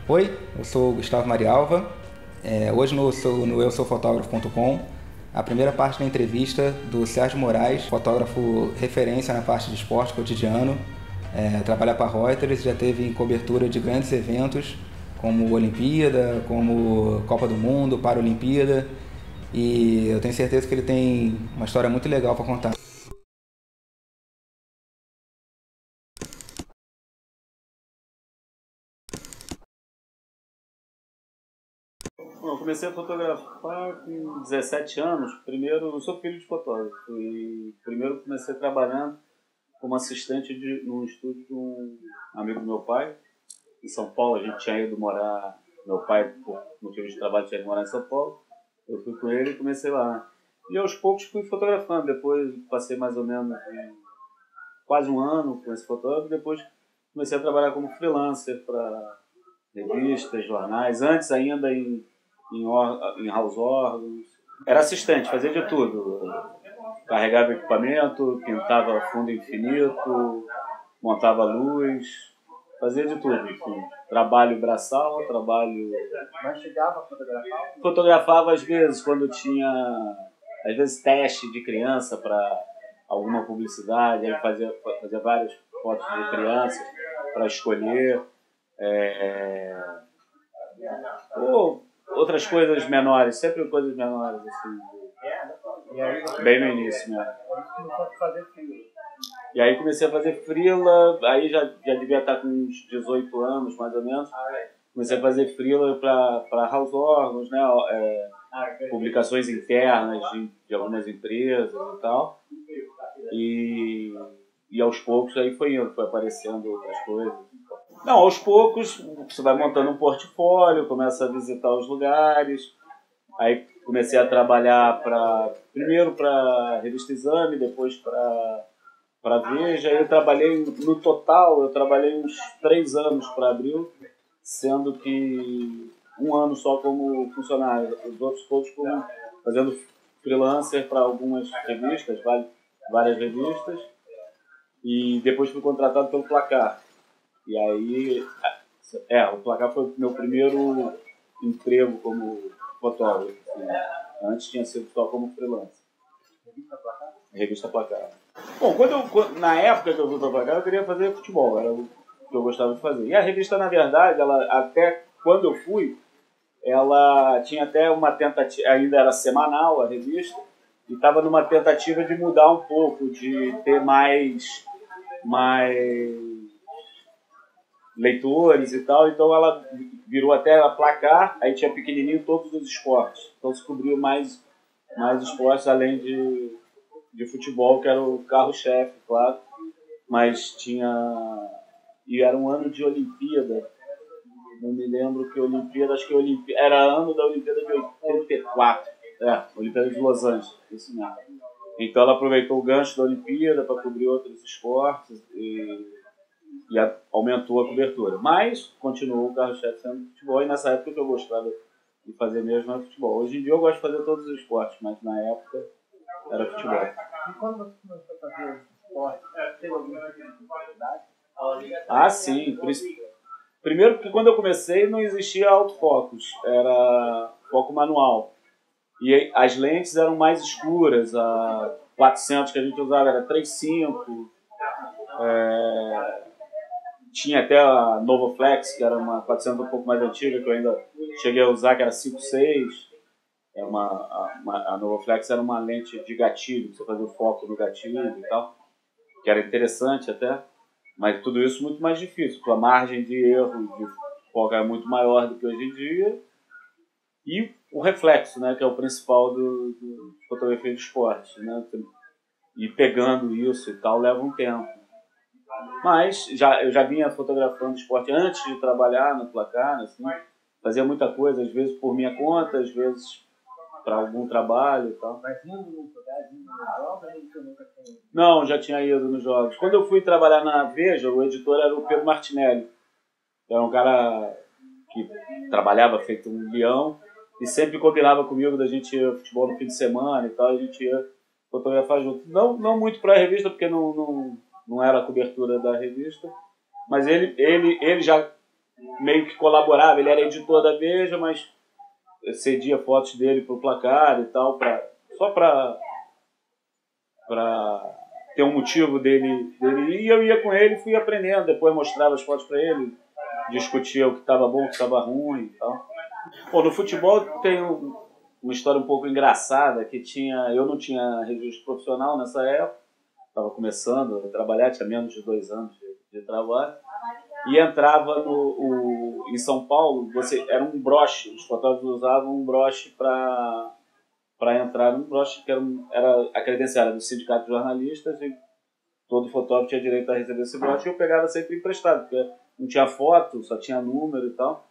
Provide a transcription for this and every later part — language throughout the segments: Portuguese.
Oi, eu sou o Gustavo Marialva. Hoje no eusoufotógrafo.com, a primeira parte da entrevista do Sérgio Moraes, fotógrafo referência na parte de esporte cotidiano, trabalha para a Reuters, já teve cobertura de grandes eventos como Olimpíada, como Copa do Mundo, Paralimpíada, e eu tenho certeza que ele tem uma história muito legal para contar. Bom, eu comecei a fotografar com 17 anos. Primeiro, eu sou filho de fotógrafo e primeiro comecei trabalhando como assistente num estúdio de um amigo do meu pai, em São Paulo. A gente tinha ido morar, meu pai, por motivo de trabalho, tinha ido morar em São Paulo. Eu fui com ele e comecei lá. E aos poucos fui fotografando. Depois passei mais ou menos quase um ano com esse fotógrafo. Depois comecei a trabalhar como freelancer para revistas, jornais. Antes ainda em house órgãos. Era assistente, fazia de tudo. Carregava equipamento, pintava fundo infinito, montava luz, fazia de tudo. Enfim. Trabalho braçal, trabalho... Mas chegava a fotografar? Fotografava às vezes, quando tinha, às vezes, teste de criança para alguma publicidade, aí fazia várias fotos de crianças para escolher. Ou outras coisas menores, sempre coisas menores, assim, bem no início mesmo. E aí comecei a fazer freela, aí já devia estar com uns 18 anos, mais ou menos. Comecei a fazer freela para house órgãos, né? Publicações internas de algumas empresas e tal. E aos poucos aí foi aparecendo outras coisas. Não, aos poucos você vai montando um portfólio, começa a visitar os lugares. Aí comecei a trabalhar primeiro para a Revista Exame, depois para Veja. Aí no total, eu trabalhei uns 3 anos para Abril, sendo que 1 ano só como funcionário, os outros todos fazendo freelancer para algumas revistas, várias revistas. E depois fui contratado pelo Placar. E aí, o Placar foi o meu primeiro emprego como fotógrafo. Assim. Antes tinha sido só como freelancer. Revista Placar. Bom, na época que eu fui para Placar, eu queria fazer futebol, era o que eu gostava de fazer. E a revista, na verdade, até quando eu fui, ela tinha até uma tentativa, ainda era semanal a revista, e estava numa tentativa de mudar um pouco, de ter mais leitores e tal, então ela virou até a Placar, aí tinha pequenininho todos os esportes, então se cobriu mais esportes além de futebol, que era o carro-chefe, claro, mas e era um ano de Olimpíada, não me lembro que Olimpíada, acho que era ano da Olimpíada de 84, Olimpíada de Los Angeles, isso mesmo. Então ela aproveitou o gancho da Olimpíada para cobrir outros esportes e aumentou a cobertura. Mas continuou o carro-chefe sendo futebol, e nessa época que eu gostava de fazer mesmo era futebol. Hoje em dia eu gosto de fazer todos os esportes, mas na época era futebol. E quando você começou a fazer esporte, teve alguma dificuldade? Ah, sim. Primeiro porque quando eu comecei não existia autofocus, era foco manual. E as lentes eram mais escuras, a 400 que a gente usava era 3.5, tinha até a Novoflex, que era uma 400 um pouco mais antiga, que eu ainda cheguei a usar, que era 5.6. A Novoflex era uma lente de gatilho, você fazia o foco no gatilho e tal, que era interessante até, mas tudo isso muito mais difícil, porque a margem de erro de foco é muito maior do que hoje em dia, e o reflexo, né, que é o principal do fotografia de esporte, né, e pegando isso e tal leva um tempo. Mas eu já vinha fotografando esporte antes de trabalhar no Placar, assim, fazia muita coisa, às vezes por minha conta, às vezes para algum trabalho e tal. Mas indo nos lugares, indo nos jogos, você nunca tem... Não, já tinha ido nos jogos. Quando eu fui trabalhar na Veja, o editor era o Pedro Martinelli. Era um cara que trabalhava feito um leão e sempre combinava comigo da gente ir ao futebol no fim de semana e tal, a gente ia fotografar junto. Não muito para a revista, porque não era a cobertura da revista, mas ele já meio que colaborava. Ele era editor da Veja, mas cedia fotos dele para o Placar e tal, só para ter um motivo dele. E eu ia com ele, fui aprendendo, depois mostrava as fotos para ele, discutia o que estava bom, o que estava ruim e tal. Pô, no futebol tem uma história um pouco engraçada, que eu não tinha registro profissional nessa época, estava começando a trabalhar, tinha menos de 2 anos de trabalho, e entrava em São Paulo, era um broche, os fotógrafos usavam um broche para entrar, um broche que era a credencial do Sindicato de Jornalistas, e todo fotógrafo tinha direito a receber esse broche, e eu pegava sempre emprestado, porque não tinha foto, só tinha número e tal.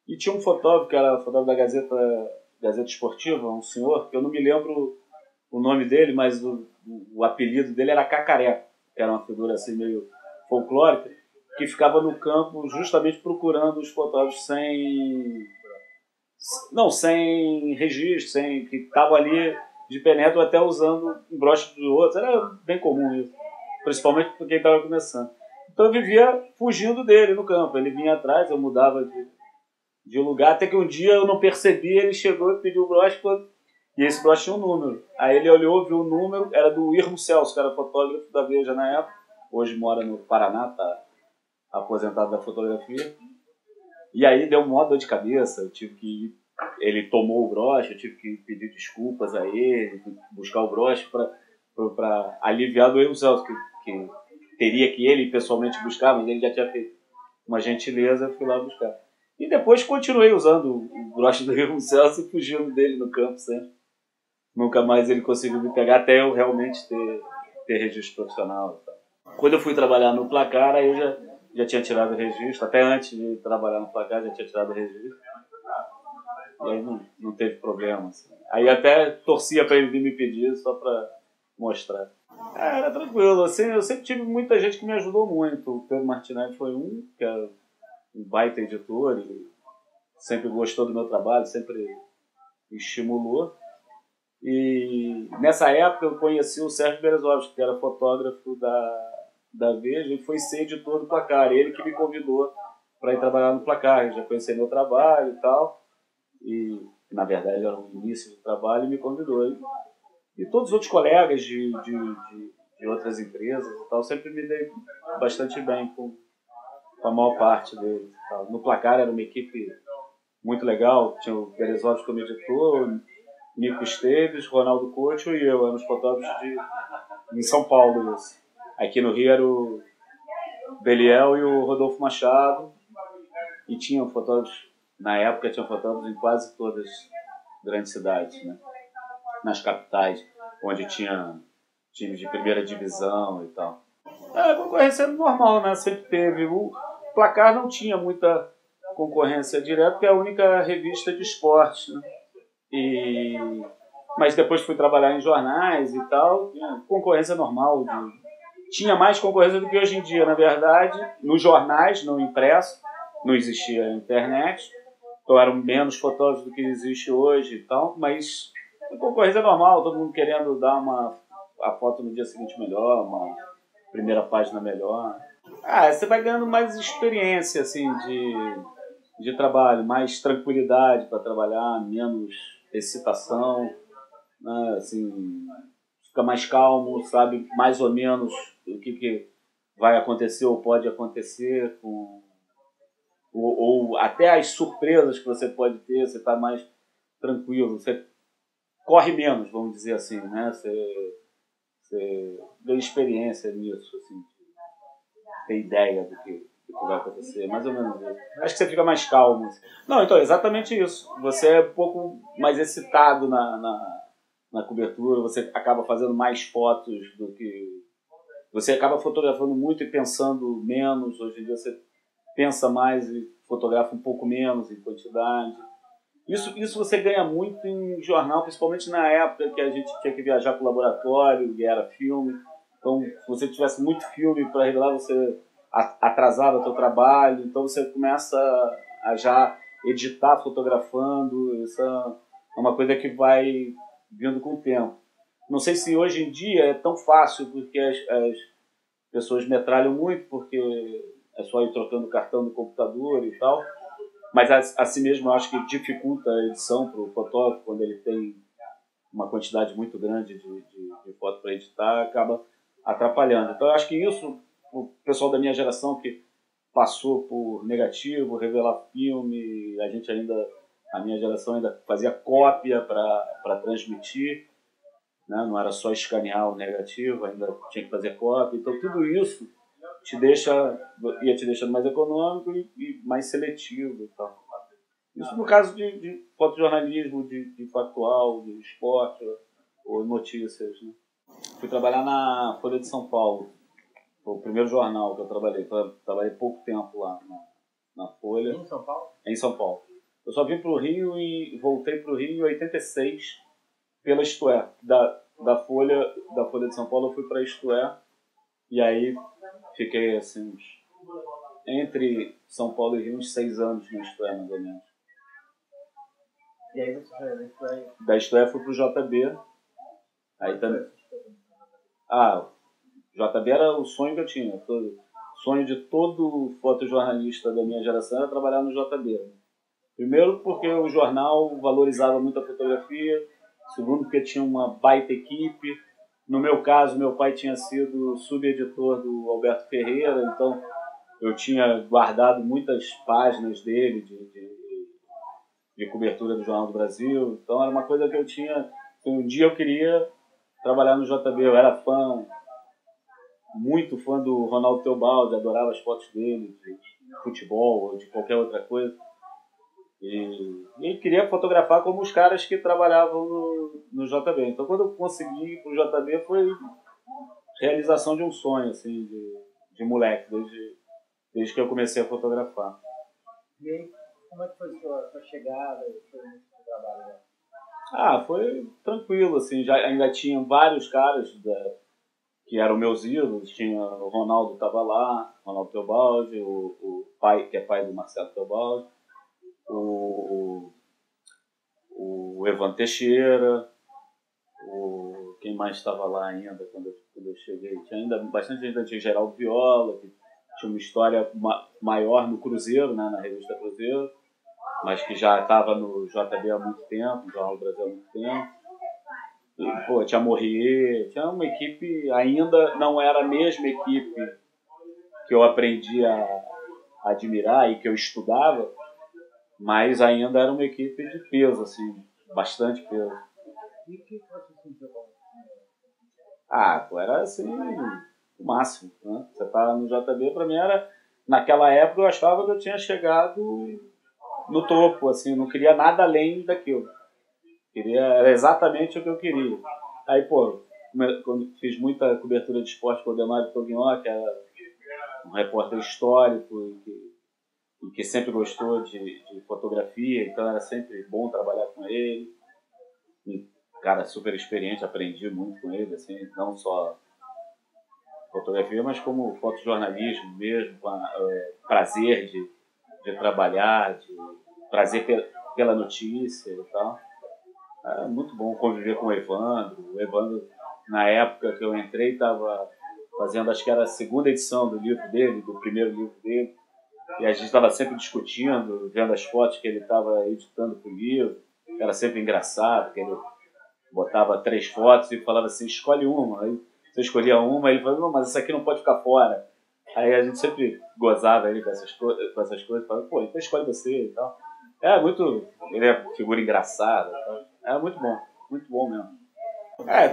E tinha um fotógrafo, que era fotógrafo da Gazeta Esportiva, um senhor, que eu não me lembro o nome dele, mas o apelido dele era Cacareco, que era uma figura assim meio folclórica, que ficava no campo justamente procurando os fotógrafos sem registro, que estavam ali de penetra ou até usando um broche do outro. Era bem comum isso, principalmente para quem estava começando. Então eu vivia fugindo dele no campo. Ele vinha atrás, eu mudava de lugar, até que um dia eu não percebi, ele chegou e pediu o broche, e esse broche tinha um número. Aí ele olhou, viu o número, era do Irmo Celso, que era fotógrafo da Veja na época, hoje mora no Paraná, está aposentado da fotografia. E aí deu uma dor de cabeça, eu tive que ir, ele tomou o broche, eu tive que pedir desculpas a ele, buscar o broche para aliviar do Irmo Celso, que teria que ele pessoalmente buscar, mas ele já tinha feito uma gentileza, eu fui lá buscar. E depois continuei usando o broche do Irmo Celso e fugindo dele no campo sempre. Nunca mais ele conseguiu me pegar, até eu realmente ter registro profissional. Quando eu fui trabalhar no Placar, aí eu já tinha tirado o registro, até antes de trabalhar no Placar já tinha tirado o registro. E aí não teve problema. Assim. Aí até torcia para ele vir me pedir só para mostrar. Era tranquilo, assim, eu sempre tive muita gente que me ajudou muito. O Pedro Martinelli foi que era um baita editor, e sempre gostou do meu trabalho, sempre me estimulou. E nessa época eu conheci o Sérgio Berezovski, que era fotógrafo da Veja, e foi ser editor do Placar. Ele que me convidou para ir trabalhar no Placar. Eu já conhecia meu trabalho e tal, e na verdade era o início do trabalho, e me convidou. E todos os outros colegas de outras empresas e tal, sempre me dei bastante bem com a maior parte deles. No Placar era uma equipe muito legal, tinha o Berezovski como editor, Nico Esteves, Ronaldo Couto e eu, éramos fotógrafos em São Paulo. Isso. Aqui no Rio era o Beliel e o Rodolfo Machado, e tinham fotógrafos, na época tinham fotógrafos em quase todas as grandes cidades, né? Nas capitais, onde tinha times de primeira divisão e tal. A concorrência normal, né? Sempre teve. O Placar não tinha muita concorrência direta, porque é a única revista de esporte, né? Mas depois fui trabalhar em jornais e tal, concorrência normal. Tinha mais concorrência do que hoje em dia, na verdade. Nos jornais, no impresso, não existia internet, então eram menos fotógrafos do que existe hoje e tal, mas concorrência normal, todo mundo querendo dar a foto no dia seguinte melhor, uma primeira página melhor. Você vai ganhando mais experiência assim, de trabalho, mais tranquilidade para trabalhar, menos excitação, né? Assim, fica mais calmo, sabe mais ou menos o que vai acontecer ou pode acontecer, ou até as surpresas que você pode ter, você está mais tranquilo, você corre menos, vamos dizer assim, né? Você ganha experiência nisso, assim, ter ideia do que vai acontecer, mais ou menos isso. Acho que você fica mais calmo. Não, então, exatamente isso. Você é um pouco mais excitado na cobertura, você acaba fazendo mais fotos do que... Você acaba fotografando muito e pensando menos. Hoje em dia você pensa mais e fotografa um pouco menos em quantidade. Isso você ganha muito em jornal, principalmente na época que a gente tinha que viajar para o laboratório, e era filme. Então, se você tivesse muito filme para revelar, você atrasava o seu trabalho. Então, você começa a já editar fotografando. Isso é uma coisa que vai vindo com o tempo. Não sei se hoje em dia é tão fácil, porque as pessoas metralham muito, porque é só ir trocando o cartão do computador e tal. Mas assim mesmo eu acho que dificulta a edição para o fotógrafo quando ele tem uma quantidade muito grande de foto para editar, acaba atrapalhando. Então eu acho que isso, o pessoal da minha geração que passou por negativo, revelar filme, a minha geração ainda fazia cópia para transmitir, né? Não era só escanear o negativo, ainda tinha que fazer cópia. Então tudo isso ia te deixando mais econômico e mais seletivo e tal. Isso no caso de fotojornalismo, de factual, de esporte ou notícias, né? Fui trabalhar na Folha de São Paulo. Foi o primeiro jornal que eu trabalhei. Trabalhei pouco tempo lá na Folha. Em São Paulo? Em São Paulo. Eu só vim para o Rio e voltei para o Rio em 86 pela Isto É. Da Folha de São Paulo eu fui para Isto É. E aí fiquei assim, entre São Paulo e Rio uns 6 anos na Isto É, mais ou menos. E aí você foi da Isto É? Da Isto É fui pro JB. Aí também. JB era o sonho que eu tinha. O sonho de todo fotojornalista da minha geração era trabalhar no JB. Primeiro porque o jornal valorizava muito a fotografia. Segundo porque tinha uma baita equipe. No meu caso, meu pai tinha sido subeditor do Alberto Ferreira, então eu tinha guardado muitas páginas dele de cobertura do Jornal do Brasil. Então era uma coisa que eu tinha. Um dia eu queria trabalhar no JB, eu era muito fã do Ronaldo Teobaldi, adorava as fotos dele, de futebol ou de qualquer outra coisa. E queria fotografar como os caras que trabalhavam no JB. Então quando eu consegui ir pro JB foi realização de um sonho, assim, de moleque, desde que eu comecei a fotografar. E aí, como é que foi a sua chegada, o seu início de trabalho lá? Foi tranquilo, assim, ainda tinham vários caras que eram meus ídolos, tinha o Ronaldo estava lá, Ronaldo Teobaldi, o pai, que é pai do Marcelo Teobaldi, o Evan Teixeira, quem mais estava lá ainda quando eu cheguei? Tinha ainda bastante gente, tinha Geraldo Viola, que tinha uma história maior no Cruzeiro, né, na revista Cruzeiro, mas que já estava no JB há muito tempo, no Jornal do Brasil há muito tempo. E, tinha Morrier, tinha uma equipe, ainda não era a mesma equipe que eu aprendi a admirar e que eu estudava, mas ainda era uma equipe de peso, assim, bastante peso. E o que você sentiu bom? Era assim, o máximo, né? Você tá no JB, pra mim era, naquela época eu achava que eu tinha chegado no topo, assim, não queria nada além daquilo. Era exatamente o que eu queria. Aí, quando fiz muita cobertura de esporte com o Demário Tognò, que era um repórter histórico e que sempre gostou de fotografia, então era sempre bom trabalhar com ele. Um cara super experiente, aprendi muito com ele, assim, não só fotografia, mas como fotojornalismo mesmo, prazer de trabalhar, de prazer pela notícia e tal. É muito bom conviver com o Evandro. O Evandro, na época que eu entrei, estava fazendo, acho que era a segunda edição do livro dele, do primeiro livro dele. E a gente estava sempre discutindo, vendo as fotos que ele estava editando para o livro. Era sempre engraçado, porque ele botava 3 fotos e falava assim, escolhe uma. Aí você escolhia uma, ele falava, não, mas essa aqui não pode ficar fora. Aí a gente sempre gozava ele com essas coisas, falava, então escolhe você e tal. Ele é figura engraçada. Era muito bom mesmo.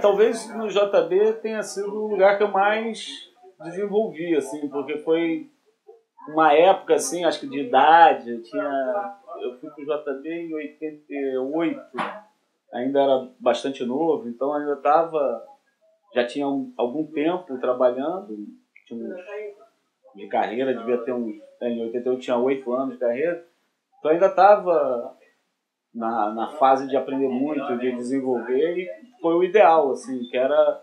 Talvez no JB tenha sido o lugar que eu mais desenvolvi, assim, porque foi uma época, assim, acho que de idade. Eu fui pro JB em 88, ainda era bastante novo, então ainda já tinha algum tempo trabalhando, de carreira, devia ter em 88 tinha 8 anos de carreira, então ainda estava na fase de aprender muito, de desenvolver, e foi o ideal, assim, que era...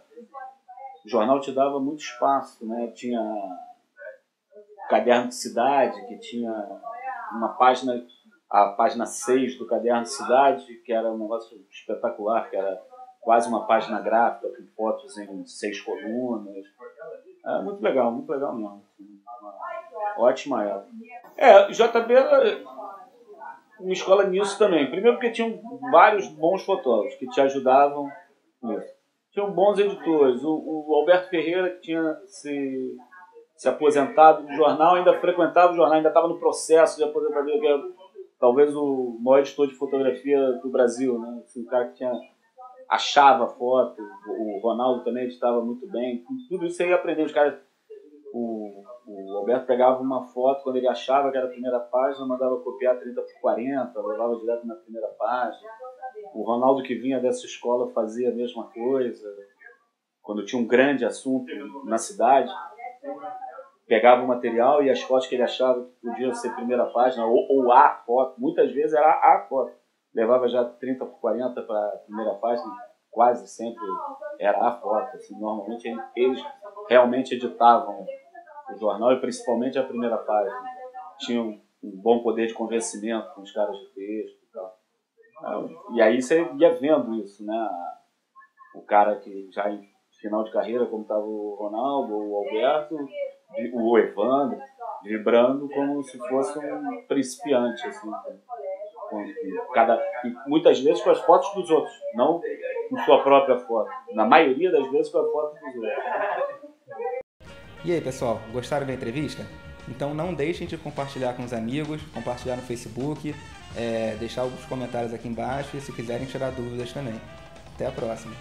O jornal te dava muito espaço, né? Tinha Caderno de Cidade, que tinha uma página, a página 6 do Caderno de Cidade, que era um negócio espetacular, que era quase uma página gráfica, com fotos em 6 colunas. Muito legal mesmo. Ótima época. JB era uma escola nisso também. Primeiro porque tinham vários bons fotógrafos que te ajudavam nisso. Tinham bons editores. O Alberto Ferreira, que tinha se aposentado do jornal, ainda frequentava o jornal, ainda estava no processo de aposentadoria, que era talvez o maior editor de fotografia do Brasil, né? Assim, o cara que achava foto, o Ronaldo também editava muito bem. Tudo isso aí aprendeu. Os caras, o Alberto pegava uma foto, quando ele achava que era a primeira página, mandava copiar 30x40, levava direto na primeira página. O Ronaldo, que vinha dessa escola, fazia a mesma coisa. Quando tinha um grande assunto na cidade, pegava o material e as fotos que ele achava que podiam ser primeira página, ou a foto, muitas vezes era a foto. Levava já 30x40 para a primeira página, quase sempre era a foto. Assim, normalmente eles realmente editavam o jornal e principalmente a primeira página. Tinham um bom poder de convencimento com os caras de texto e tal. E aí você ia vendo isso, né? O cara que já em final de carreira, como estava o Ronaldo, o Alberto, o Evandro, vibrando como se fosse um principiante, assim, e muitas vezes com as fotos dos outros, não com sua própria foto. Na maioria das vezes com a foto dos outros. E aí, pessoal, gostaram da entrevista? Então não deixem de compartilhar com os amigos, compartilhar no Facebook, deixar os comentários aqui embaixo e se quiserem tirar dúvidas também. Até a próxima!